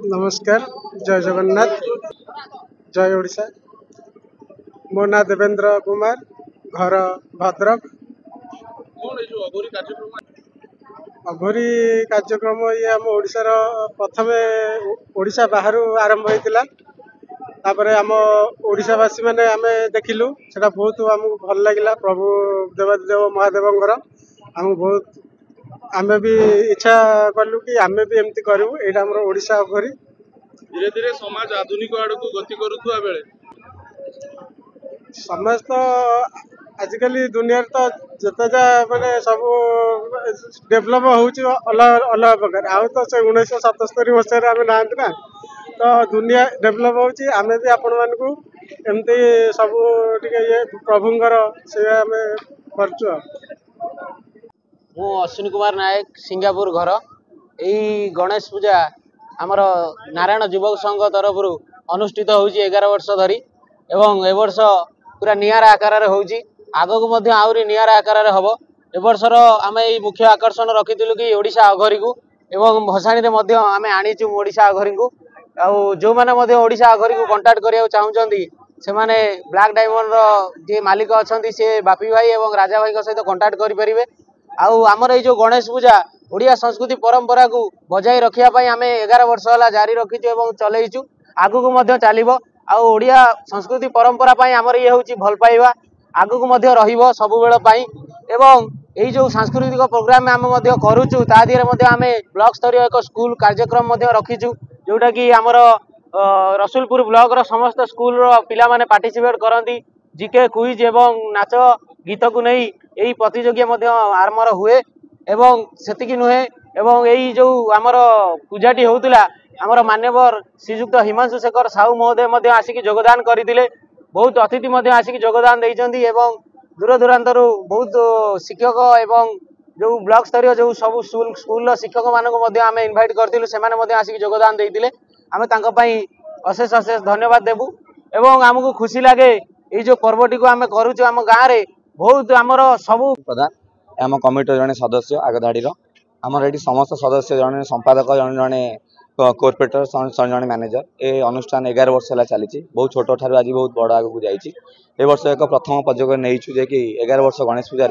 नमस्कार जय जगन्नाथ जय ओडिशा। मो ना देवेंद्र कुमार घर भद्रक। अघोरी कार्यक्रम ये आम ओडिशार प्रथमे ओडिशा बाहर आरंभ होता तापरे आम ओडिशावासी मैंने आम देखिलु सेटा बहुत आमको भल लगिला। प्रभु देवादेव महादेवंकर आमको बहुत आमे भी इच्छा कलु कि आमे भी एमती करू। एटा हमर ओडिशा अघोरी। धीरे धीरे समाज आधुनिक आड़ को गति करुवा बेले समाज तो आजिकल दुनिया तो जिते माने सब डेभलप होची अलग अलग प्रकार आउ तो से 1977 मसीह आम ना ना तो दुनिया डेभलप होची आमे भी आपण मानकू एमती सब टिके ये प्रभुंकर से आम करचु। मु अश्विनी कुमार नायक सिंगापुर घर। यही गणेश पूजा आमर नारायण युवक संघ तरफ अनुष्ठित होउची 11 वर्ष धरी एवं ए वर्ष पूरा नियारा आकार होउची। आगो मध्य आउरी नियारा आकार हम ए वर्षर आम यही मुख्य आकर्षण रखिलु कि ओडिशा अघोरी को एवं भसाणी रे आम आनीचु ओडिशा अघोरी को। आउ जो माने मध्य ओडिशा अघोरी को कांटेक्ट करिया चाहूचंती से माने ब्लैक डायमंड रो जे मालिक अछंती से बापी भाई एवं राजा भाई सहित कांटेक्ट करि परिबे। आउ आमर जो गणेश पूजा ओडिया संस्कृति परंपरा को बजाय रखिया पई आमे 11 वर्ष होला जारी रखिछु एवं चलैछु आगु को मध्य चलिबो। आउ ओडिया संस्कृति परंपरा पई आमर ये होची भल पाइबा आगु को मध्य रहिबो सब बेल पई। एवं एई जो सांस्कृतिक प्रोग्राम आमे मध्य करूछु ता दिरे मध्य आमे ब्लॉक स्तरीय एक स्कूल कार्यक्रम मध्य रखिछु जोटा कि आमर रसुलपुर ब्लॉक रो समस्त स्कूल रो पिला माने पार्टिसिपेट करंती जीके क्विज एवं नाच गीत को नहीं यही प्रतियोगिता मध्य आरंभ हुए एवं सेतिकी नुहे एवं यही जो आमर पूजाटी होउतला आमर मान्यवर श्रीजुक्त हिमांशु शेखर साहू महोदय मध्य आसिक योगदान करथिले। बहुत अतिथि मध्य आसिक योगदान दैचंती एवं दूर दूरांतरु बहुत शिक्षक एवं जो ब्लॉक स्तरीय जो सब स्कूल शिक्षक मानक मध्य आमे इनवाइट करथिलु सेमाने मध्य आसिक योगदान दैथिले। आमे तांको पई अशेष अशेष धन्यवाद देबु एवं हमकु खुशी लागे एई जो पर्वटी को आमे करूछु आम गाँ रे बहुत आमर सबु प्रधान आम कमिटी जड़े सदस्य आगधाड़ी आमर ये समस्त सदस्य जड़े संपादक जड़े जड़े कोऑर्डिनेटर जड़े मैनेजर ए अनुष्ठान 11 वर्ष है चली बहुत छोट ठार आज बहुत बड़ आगे जा वर्ष एक प्रथम पदक नहीं जे कि 11 वर्ष गणेश पूजा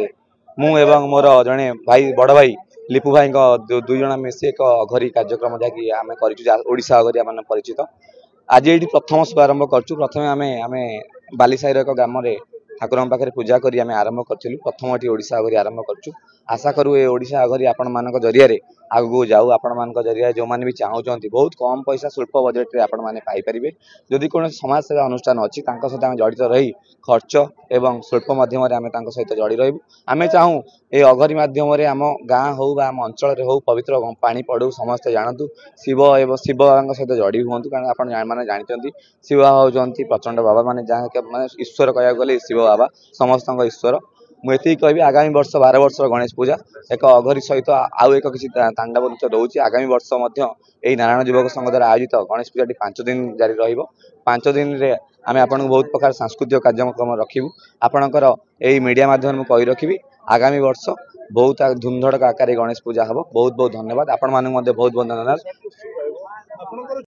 मु एवं मोर जड़े भाई बड़ भाई लिपु भाई दुई जन मिसी एक अघरी कार्यक्रम जहाँकि आम करोशा अघरी मान परिचित आज ये प्रथम शुभारंभ करूँ। प्रथम आम आम बालीसाही एक ग्राम ठाकुर पाखे पूजा करी आम आरंभ करूँ। प्रथम ये ओडिशा अघरी आरंभ करूँ। आशा करूँ ये ओडिशा अघरी आपण मान जरिया आगू जाऊ आपण मान जरिया जो मैंने भी चाहूँगी बहुत कम पैसा स्वल्प बजेट रे आपण मैंने पाइपर जदि कौन समाज सेवा अनुष्ठान अच्छी सहित आम जड़ित रही खर्च एवं स्वल्प मध्यम आम सहित जड़ी रही आम चाहूँ ये अघरी मध्यम आम गाँ हो आम अंचल हो पवित्र पानी पड़ू समस्ते जानतु शिव एवं शिव बाबा सहित जड़ी हूँ कारण आपने जानते शिव बाबा होती प्रचंड बाबा माने जहाँ माने ईश्वर कह गले शिव बाबा समस्त ईश्वर मुझे कहि आगामी वर्ष 12 वर्ष गणेश पूजा एक अघरी सहित आउ एक किसी तांडव नृत्य रोचे आगामी वर्ष यही नारायण युवक संघ द्वारा आयोजित गणेश पूजा 5 दिन जारी रहिबो। 5 दिन रे आम आपन बहुत प्रकार सांस्कृतिक कार्यक्रम रखिबू आपणकर यही मीडिया माध्यम कही रखी आगामी वर्ष बहुत धूमधड़क आकार गणेश पूजा हम बहुत बहुत धन्यवाद आपण मानक बहुत बहुत धन्यवाद।